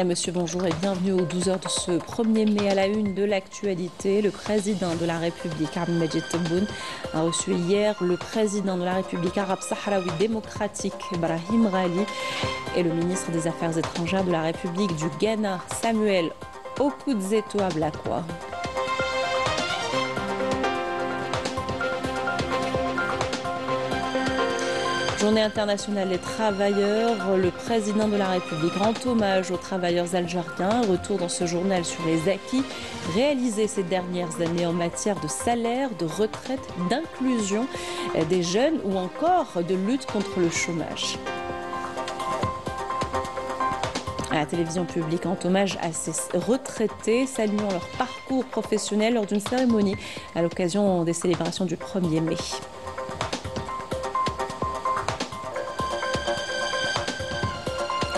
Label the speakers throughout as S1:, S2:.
S1: Madame, Monsieur, bonjour et bienvenue aux 12 heures de ce 1er mai à la une de l'actualité. Le président de la République, Abdelmadjid Tebboune, a reçu hier le président de la République arabe sahraoui démocratique, Brahim Ghali, et le ministre des Affaires étrangères de la République du Ghana, Samuel Okudzeto Ablakwa. Journée internationale des travailleurs, le président de la République rend hommage aux travailleurs algériens. Retour dans ce journal sur les acquis réalisés ces dernières années en matière de salaire, de retraite, d'inclusion des jeunes ou encore de lutte contre le chômage. À la télévision publique, en hommage à ces retraités, saluant leur parcours professionnel lors d'une cérémonie à l'occasion des célébrations du 1er mai.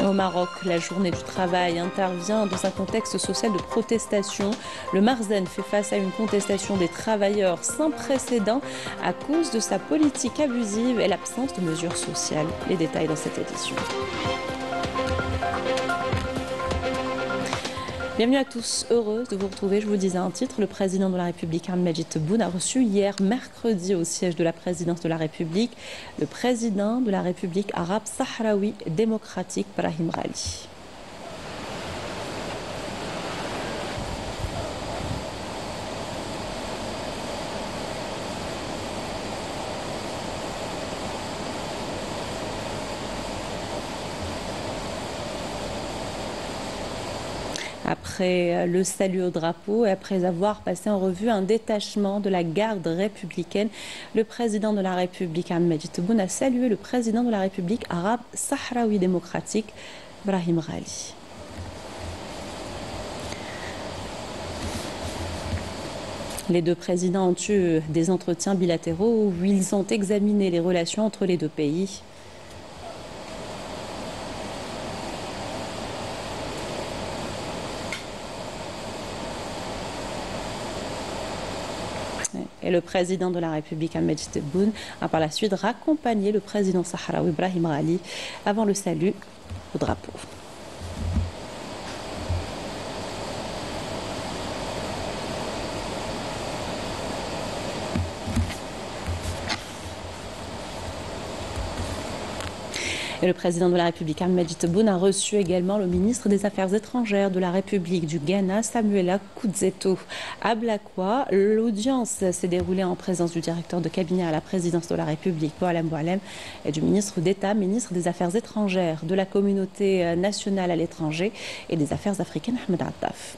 S1: Au Maroc, la journée du travail intervient dans un contexte social de protestation. Le Marzen fait face à une contestation des travailleurs sans précédent à cause de sa politique abusive et l'absence de mesures sociales. Les détails dans cette édition. Bienvenue à tous, heureuse de vous retrouver. Je vous disais un titre, le président de la République, Abdelmadjid Tebboune, a reçu hier, mercredi, au siège de la présidence de la République, le président de la République arabe sahraoui démocratique, Brahim Ghali. Après le salut au drapeau et après avoir passé en revue un détachement de la garde républicaine, le président de la République, Abdelmadjid Tebboune, a salué le président de la République arabe sahraoui démocratique, Brahim Ghali. Les deux présidents ont eu des entretiens bilatéraux où ils ont examiné les relations entre les deux pays. Et le président de la République, Abdelmadjid Tebboune, a par la suite raccompagné le président sahraoui Brahim Ghali avant le salut au drapeau. Et le président de la République, Abdelmadjid Tebboune, a reçu également le ministre des Affaires étrangères de la République du Ghana, Samuel Okudzeto Ablakwa. L'audience s'est déroulée en présence du directeur de cabinet à la présidence de la République, Boualem Boualem, et du ministre d'État, ministre des Affaires étrangères, de la communauté nationale à l'étranger et des Affaires africaines, Ahmed Attaf.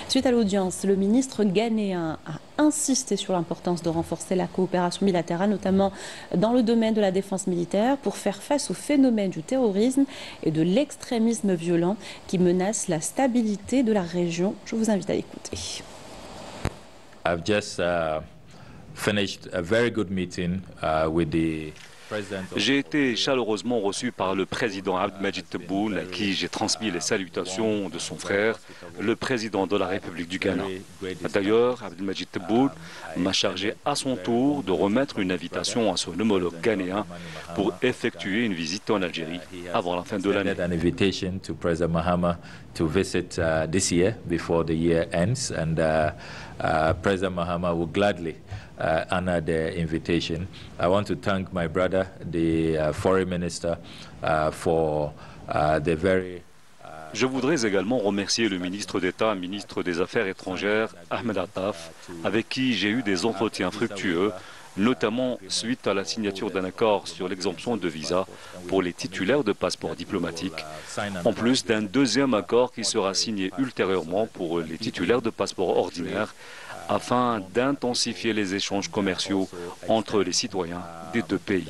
S1: Suite à l'audience, le ministre ghanéen a insisté sur l'importance de renforcer la coopération bilatérale, notamment dans le domaine de la défense militaire, pour faire face au phénomène du terrorisme et de l'extrémisme violent qui menacent la stabilité de la région. Je vous invite à l'écouter.
S2: I've just finished a very good meeting with the
S3: J'ai été chaleureusement reçu par le président Abdelmadjid Tebboune, à qui j'ai transmis les salutations de son frère, le président de la République du Ghana. D'ailleurs, Abdelmadjid Tebboune m'a chargé à son tour de remettre une invitation à son homologue ghanéen pour effectuer une visite en Algérie avant la fin de l'année.
S2: An invitation to President Mahama to visit this year before the year ends, and President Mahama will gladly honor the invitation. I want to thank my brother, the foreign minister, for the very...
S3: Je voudrais également remercier le ministre d'État, ministre des Affaires étrangères, Ahmed Attaf, avec qui j'ai eu des entretiens fructueux, notamment suite à la signature d'un accord sur l'exemption de visa pour les titulaires de passeports diplomatiques, en plus d'un deuxième accord qui sera signé ultérieurement pour les titulaires de passeports ordinaires, afin d'intensifier les échanges commerciaux entre les citoyens des deux pays.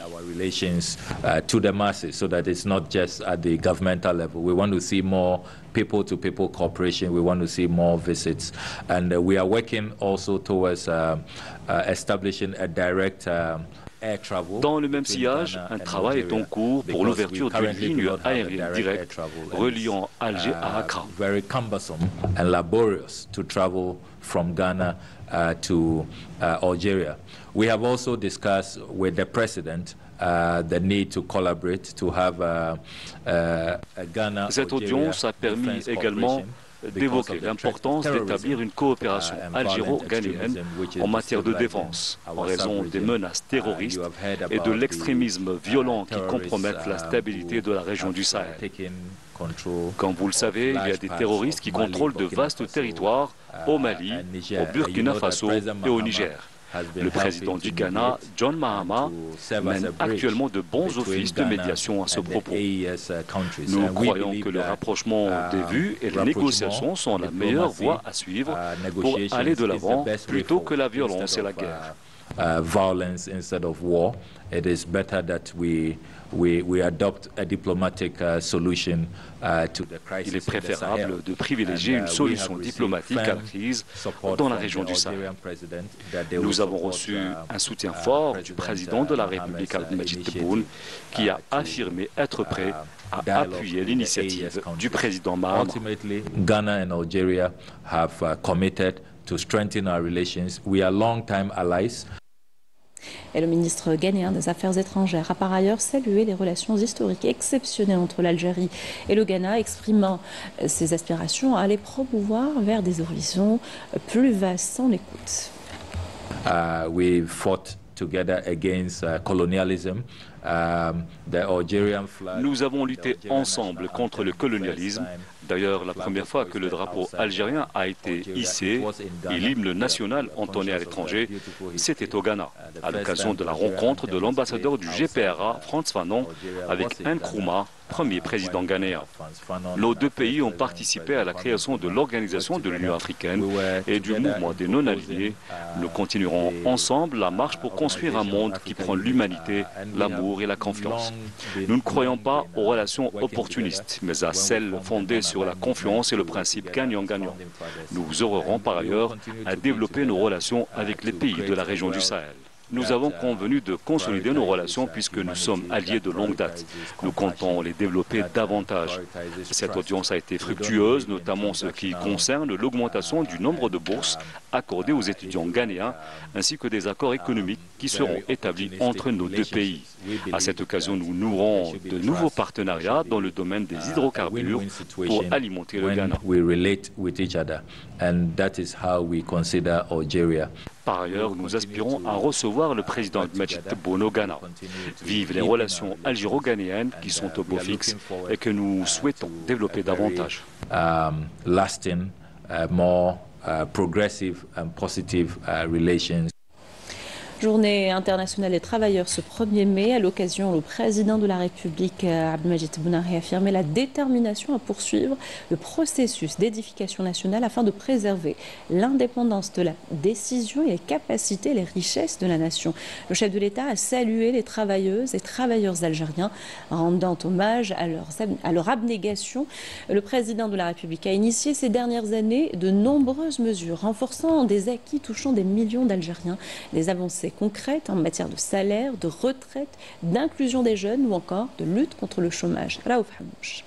S2: To the masses, so that it's not just at the governmental level. We want to see more people-to-people cooperation. We want to see more visits, and we are working also towards establishing a direct
S3: Dans le même sillage, un travail est en cours pour l'ouverture d'une ligne aérienne directe reliant Alger à Accra.
S2: Very cumbersome and laborious to travel from Ghana to Algeria. We have also discussed with the President the need to collaborate, to have a Ghana.
S3: Cette audience a permis également d'évoquer l'importance d'établir une coopération algéro-ghanéenne en matière de défense, en raison des menaces terroristes et de l'extrémisme violent qui compromettent la stabilité de la région du Sahel. Comme vous le savez, il y a des terroristes qui contrôlent de vastes territoires au Mali, au Burkina Faso et au Niger. Le président du Ghana, John Mahama, mène actuellement de bons offices de médiation à ce propos. Nous croyons que le rapprochement des vues et les négociations sont la meilleure voie à suivre pour aller de l'avant plutôt que la violence et la guerre.
S2: Violence instead of war. It is better that we adopt a diplomatic solution to the crisis.
S3: Il est préférable de privilégier une solution diplomatique à la crise dans la région du Sahel. Nous avons reçu un soutien fort du président de la République, Abdelmadjid Tebboune, qui a affirmé être prêt à appuyer l'initiative du président Mahama.
S2: Ultimately, Ghana and Algeria have committed to strengthen our relations. We are long-time allies.
S1: Et le ministre ghanéen des Affaires étrangères a par ailleurs salué les relations historiques exceptionnelles entre l'Algérie et le Ghana, exprimant ses aspirations à les promouvoir vers des horizons plus vastes. On l'écoute.
S2: We fought together against colonialism.
S3: Nous avons lutté ensemble contre le colonialisme. D'ailleurs, la première fois que le drapeau algérien a été hissé et l'hymne national entonné à l'étranger, c'était au Ghana, à l'occasion de la rencontre de l'ambassadeur du GPRA, Frantz Fanon, avec Nkrumah, premier président ghanéen. Nos deux pays ont participé à la création de l'Organisation de l'Union africaine et du mouvement des non-alignés. Nous continuerons ensemble la marche pour construire un monde qui prend l'humanité, l'amour et la confiance. Nous ne croyons pas aux relations opportunistes, mais à celles fondées sur la confiance et le principe gagnant-gagnant. Nous œuvrerons par ailleurs à développer nos relations avec les pays de la région du Sahel. Nous avons convenu de consolider nos relations puisque nous sommes alliés de longue date. Nous comptons les développer davantage. Cette audience a été fructueuse, notamment en ce qui concerne l'augmentation du nombre de bourses accordées aux étudiants ghanéens, ainsi que des accords économiques qui seront établis entre nos deux pays. À cette occasion, nous nouerons de nouveaux partenariats dans le domaine des hydrocarbures pour alimenter le Ghana. Par ailleurs, nous aspirons à recevoir le président Abdelmadjid Tebboune au Ghana. Vive les relations algéro-ghanéennes qui sont au beau fixe et que nous souhaitons développer davantage.
S2: Lasting, more progressive and positive relations.
S1: Journée internationale des travailleurs ce 1er mai. À l'occasion, le président de la République, Abdelmadjid Tebboune, a réaffirmé la détermination à poursuivre le processus d'édification nationale afin de préserver l'indépendance de la décision et les capacités et les richesses de la nation. Le chef de l'État a salué les travailleuses et travailleurs algériens, rendant hommage à leur abnégation. Le président de la République a initié ces dernières années de nombreuses mesures renforçant des acquis touchant des millions d'Algériens, des avancées concrètes en matière de salaire, de retraite, d'inclusion des jeunes ou encore de lutte contre le chômage. Raouf Hamouche.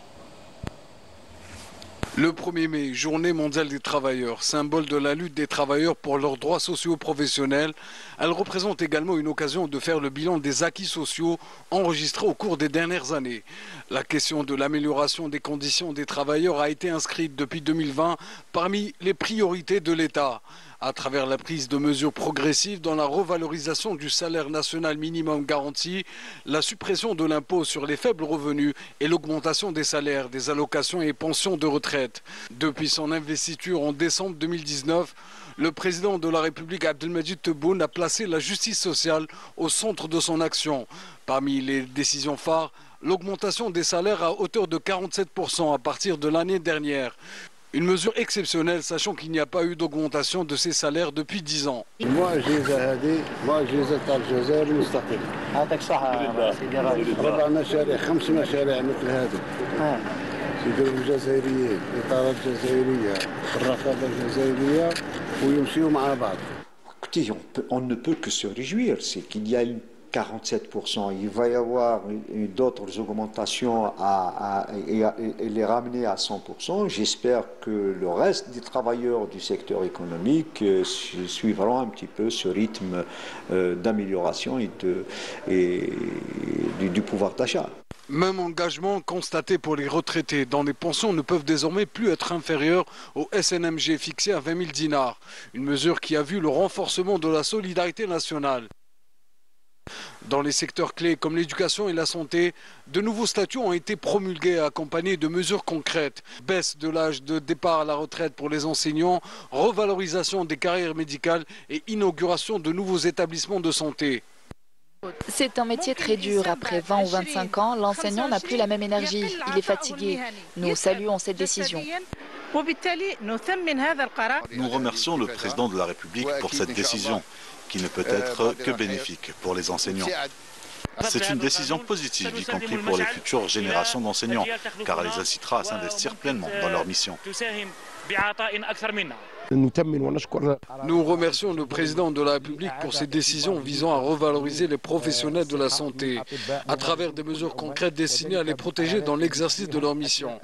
S4: Le 1er mai, journée mondiale des travailleurs, symbole de la lutte des travailleurs pour leurs droits sociaux professionnels, elle représente également une occasion de faire le bilan des acquis sociaux enregistrés au cours des dernières années. La question de l'amélioration des conditions des travailleurs a été inscrite depuis 2020 parmi les priorités de l'État, à travers la prise de mesures progressives dans la revalorisation du salaire national minimum garanti, la suppression de l'impôt sur les faibles revenus et l'augmentation des salaires, des allocations et pensions de retraite. Depuis son investiture en décembre 2019, le président de la République, Abdelmadjid Tebboune, a placé la justice sociale au centre de son action. Parmi les décisions phares, l'augmentation des salaires à hauteur de 47% à partir de l'année dernière. Une mesure exceptionnelle, sachant qu'il n'y a pas eu d'augmentation de ces salaires depuis 10 ans.
S5: Écoutez, on ne peut que se réjouir, c'est qu'il y a une 47%. Il va y avoir d'autres augmentations et les ramener à 100%. J'espère que le reste des travailleurs du secteur économique suivront un petit peu ce rythme d'amélioration et du pouvoir d'achat.
S4: Même engagement constaté pour les retraités, dont les pensions ne peuvent désormais plus être inférieures au SNMG fixé à 20 000 dinars. Une mesure qui a vu le renforcement de la solidarité nationale. Dans les secteurs clés comme l'éducation et la santé, de nouveaux statuts ont été promulgués accompagnés de mesures concrètes. Baisse de l'âge de départ à la retraite pour les enseignants, revalorisation des carrières médicales et inauguration de nouveaux établissements de santé.
S6: C'est un métier très dur. Après 20 ou 25 ans, l'enseignant n'a plus la même énergie. Il est fatigué. Nous saluons cette décision.
S7: Nous remercions le président de la République pour cette décision, qui ne peut être que bénéfique pour les enseignants. C'est une décision positive, y compris pour les futures générations d'enseignants, car elle les incitera à s'investir pleinement dans leur mission.
S4: Nous remercions le président de la République pour ses décisions visant à revaloriser les professionnels de la santé à travers des mesures concrètes destinées à les protéger dans l'exercice de leur mission.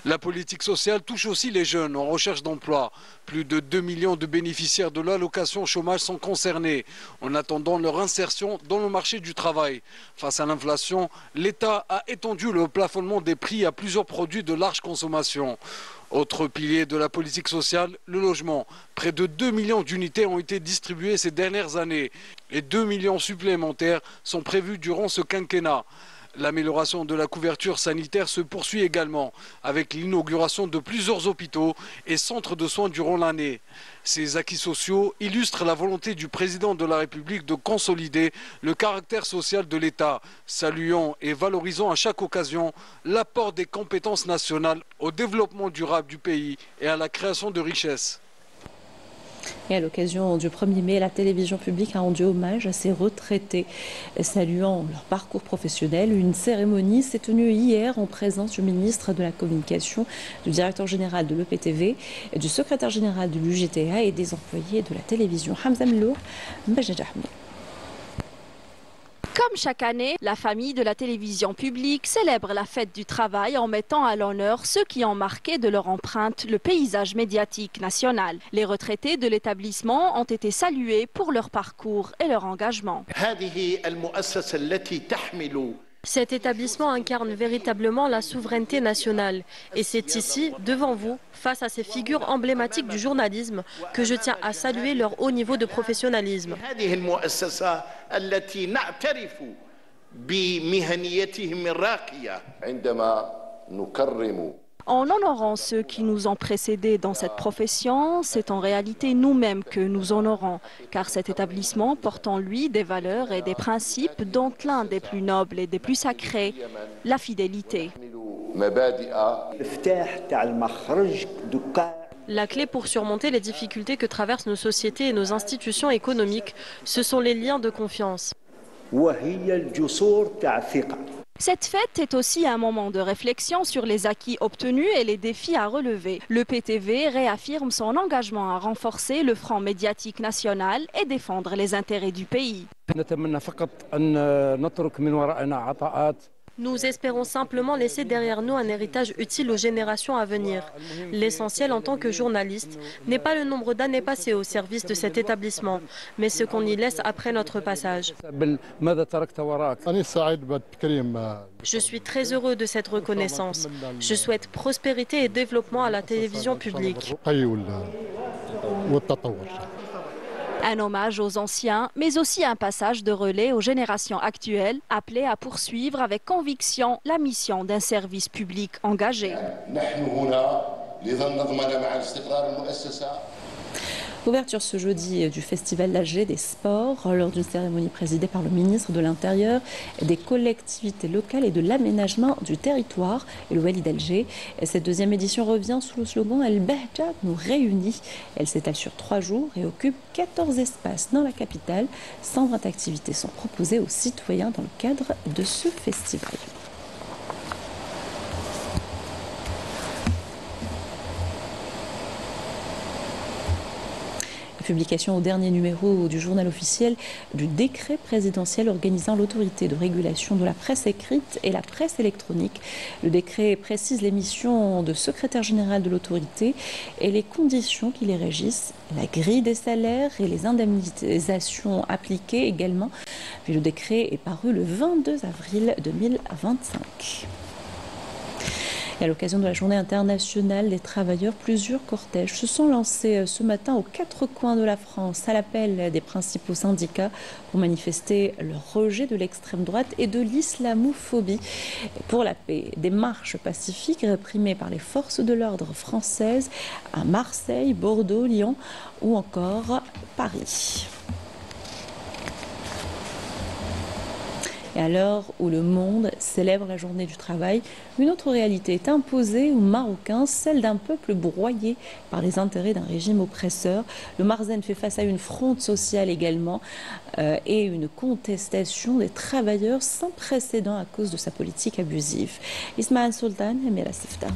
S4: La politique sociale touche aussi les jeunes en recherche d'emploi. Plus de 2 millions de bénéficiaires de l'allocation chômage sont concernés en attendant leur insertion dans le marché du travail. Face à l'inflation, l'État a étendu le plafonnement des prix à plusieurs produits de large consommation. Autre pilier de la politique sociale, le logement. Près de 2 millions d'unités ont été distribuées ces dernières années et 2 millions supplémentaires sont prévus durant ce quinquennat. L'amélioration de la couverture sanitaire se poursuit également avec l'inauguration de plusieurs hôpitaux et centres de soins durant l'année. Ces acquis sociaux illustrent la volonté du président de la République de consolider le caractère social de l'État, saluant et valorisant à chaque occasion l'apport des compétences nationales au développement durable du pays et à la création de richesses.
S1: Et à l'occasion du 1er mai, la télévision publique a rendu hommage à ces retraités, saluant leur parcours professionnel. Une cérémonie s'est tenue hier en présence du ministre de la Communication, du directeur général de l'EPTV, du secrétaire général de l'UGTA et des employés de la télévision. Hamza Mlour, Mbajaj Ahmed.
S8: Comme chaque année, la famille de la télévision publique célèbre la fête du travail en mettant à l'honneur ceux qui ont marqué de leur empreinte le paysage médiatique national. Les retraités de l'établissement ont été salués pour leur parcours et leur engagement.
S9: Cet établissement incarne véritablement la souveraineté nationale. Et c'est ici, devant vous, face à ces figures emblématiques du journalisme, que je tiens à saluer leur haut niveau de professionnalisme.
S8: En honorant ceux qui nous ont précédés dans cette profession, c'est en réalité nous-mêmes que nous honorons, car cet établissement porte en lui des valeurs et des principes dont l'un des plus nobles et des plus sacrés, la fidélité.
S9: La clé pour surmonter les difficultés que traversent nos sociétés et nos institutions économiques, ce sont les liens de confiance.
S8: Cette fête est aussi un moment de réflexion sur les acquis obtenus et les défis à relever. Le PTV réaffirme son engagement à renforcer le front médiatique national et défendre les intérêts du pays.
S9: Nous espérons simplement laisser derrière nous un héritage utile aux générations à venir. L'essentiel en tant que journaliste n'est pas le nombre d'années passées au service de cet établissement, mais ce qu'on y laisse après notre passage. Je suis très heureux de cette reconnaissance. Je souhaite prospérité et développement à la télévision publique.
S8: Un hommage aux anciens, mais aussi un passage de relais aux générations actuelles, appelées à poursuivre avec conviction la mission d'un service public engagé.
S1: Ouverture ce jeudi du Festival d'Alger des sports lors d'une cérémonie présidée par le ministre de l'Intérieur, des collectivités locales et de l'aménagement du territoire et le Wali d'Alger. Cette deuxième édition revient sous le slogan El Behja nous réunit. Elle s'étale sur 3 jours et occupe 14 espaces dans la capitale. 120 activités sont proposées aux citoyens dans le cadre de ce festival. Publication au dernier numéro du journal officiel du décret présidentiel organisant l'autorité de régulation de la presse écrite et la presse électronique. Le décret précise les missions de secrétaire général de l'autorité et les conditions qui les régissent, la grille des salaires et les indemnisations appliquées également. Puis le décret est paru le 22 avril 2025. Et à l'occasion de la journée internationale des travailleurs, plusieurs cortèges se sont lancés ce matin aux quatre coins de la France à l'appel des principaux syndicats pour manifester leur rejet de l'extrême droite et de l'islamophobie. Pour la paix, des marches pacifiques réprimées par les forces de l'ordre françaises à Marseille, Bordeaux, Lyon ou encore Paris. Et à l'heure où le monde célèbre la journée du travail, une autre réalité est imposée aux Marocains, celle d'un peuple broyé par les intérêts d'un régime oppresseur. Le Marzen fait face à une fronde sociale également et une contestation des travailleurs sans précédent à cause de sa politique abusive. Ismaël Sultan et Mela Sifta.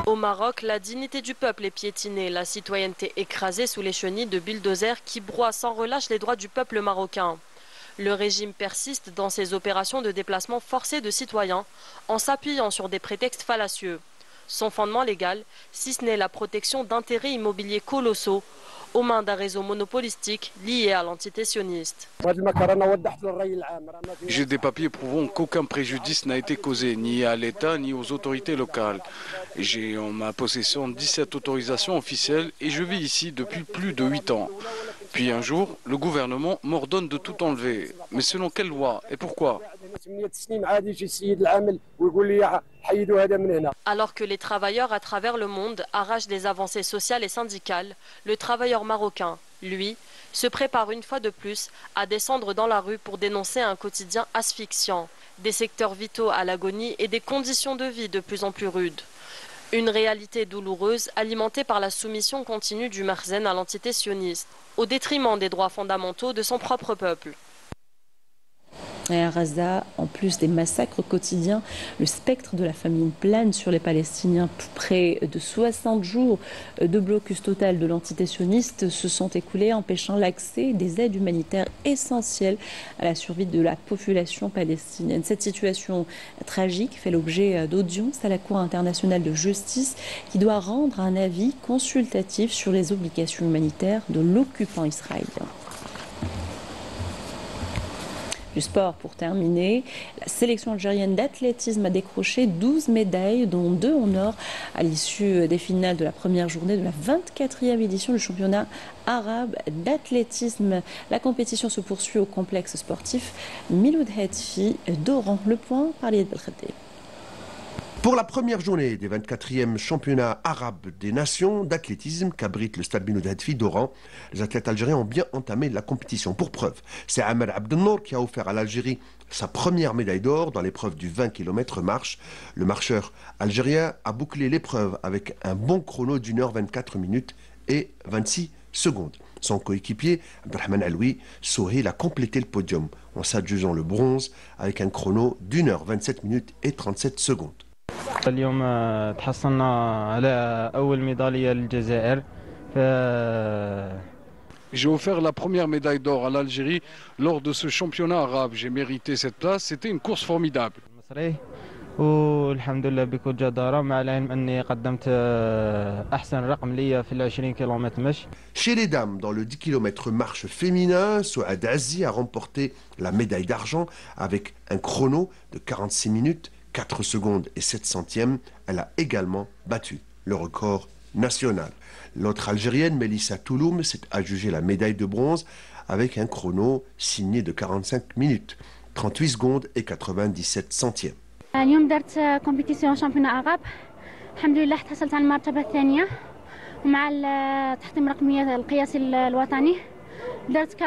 S9: Au Maroc, la dignité du peuple est piétinée, la citoyenneté écrasée sous les chenilles de bulldozers qui broient sans relâche les droits du peuple marocain. Le régime persiste dans ses opérations de déplacement forcé de citoyens en s'appuyant sur des prétextes fallacieux. Son fondement légal, si ce n'est la protection d'intérêts immobiliers colossaux aux mains d'un réseau monopolistique lié à l'entité sioniste.
S4: J'ai des papiers prouvant qu'aucun préjudice n'a été causé, ni à l'État, ni aux autorités locales. J'ai en ma possession 17 autorisations officielles et je vis ici depuis plus de 8 ans. Puis un jour, le gouvernement m'ordonne de tout enlever. Mais selon quelle loi et pourquoi ?
S9: Alors que les travailleurs à travers le monde arrachent des avancées sociales et syndicales, le travailleur marocain, lui, se prépare une fois de plus à descendre dans la rue pour dénoncer un quotidien asphyxiant, des secteurs vitaux à l'agonie et des conditions de vie de plus en plus rudes. Une réalité douloureuse alimentée par la soumission continue du Marzen à l'entité sioniste, au détriment des droits fondamentaux de son propre peuple.
S1: Et à Gaza, en plus des massacres quotidiens, le spectre de la famine plane sur les Palestiniens. Près de 60 jours de blocus total de l'entité sioniste se sont écoulés, empêchant l'accès des aides humanitaires essentielles à la survie de la population palestinienne. Cette situation tragique fait l'objet d'audiences à la Cour internationale de justice qui doit rendre un avis consultatif sur les obligations humanitaires de l'occupant israélien. Du sport pour terminer, la sélection algérienne d'athlétisme a décroché 12 médailles, dont 2 en or à l'issue des finales de la première journée de la 24e édition du championnat arabe d'athlétisme. La compétition se poursuit au complexe sportif Miloud Hetfi d'Oran. Le point par Lied Belkhadi.
S10: Pour la première journée des 24e championnats arabes des nations d'athlétisme qu'abrite le stade Miloud Hetfi d'Oran, les athlètes algériens ont bien entamé la compétition. Pour preuve, c'est Amer Abdelnour qui a offert à l'Algérie sa première médaille d'or dans l'épreuve du 20 km marche. Le marcheur algérien a bouclé l'épreuve avec un bon chrono d'1h24 minutes et 26 secondes. Son coéquipier, Abdelrahman Aloui, Souhail a complété le podium en s'adjugeant le bronze avec un chrono d'1h27 minutes et 37 secondes.
S11: اليوم تحصلنا على أول ميدالية للجزائر.
S4: J'ai offert la première médaille d'or à l'Algérie lors de ce championnat arabe. J'ai mérité cette place, c'était une course formidable.
S11: والحمد لله بكل جدارة مع العلم أني قدمت أحسن رقم لي في 20 كيلومتر مشي.
S10: Chez les dames, dans le 10 km marche féminin, Souad Azzi a remporté la médaille d'argent avec un chrono de 46 minutes 4 secondes et 7 centièmes, elle a également battu le record national. L'autre Algérienne, Melissa Touloum, s'est adjugée la médaille de bronze avec un chrono signé de 45 minutes, 38 secondes et 97 centièmes.
S12: اليوم درت كومبيتيسيون شامبيون عرب الحمد لله حصلت على المرتبة الثانية ومع تحطيم رقمية القياسي الوطني درت 46.03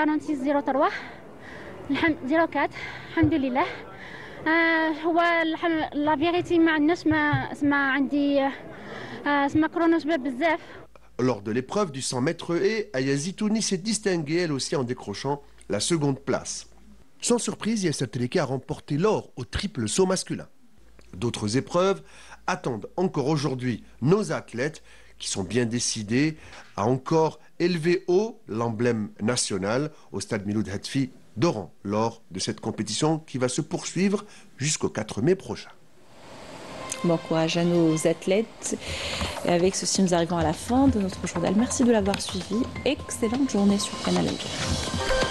S12: 04 الحمد لله. هو لا فيغيتي ما عندناش ما عندي ما كرونو شباب بزاف.
S10: Lors de l'épreuve du 100 mètres haies, Aya Zitouni s'est distinguée elle aussi en décrochant la seconde place. Sans surprise, Yasser Teleke a remporté l'or au triple saut masculin. D'autres épreuves, attendent encore aujourd'hui nos athlètes qui sont bien décidés à encore élever haut l'emblème national au stade Miloud Hatfi d'Oran lors de cette compétition qui va se poursuivre jusqu'au 4 mai prochain.
S1: Bon courage à nos athlètes. Et avec ceci, nous arrivons à la fin de notre journal. Merci de l'avoir suivi. Excellente journée sur Canal Algérie.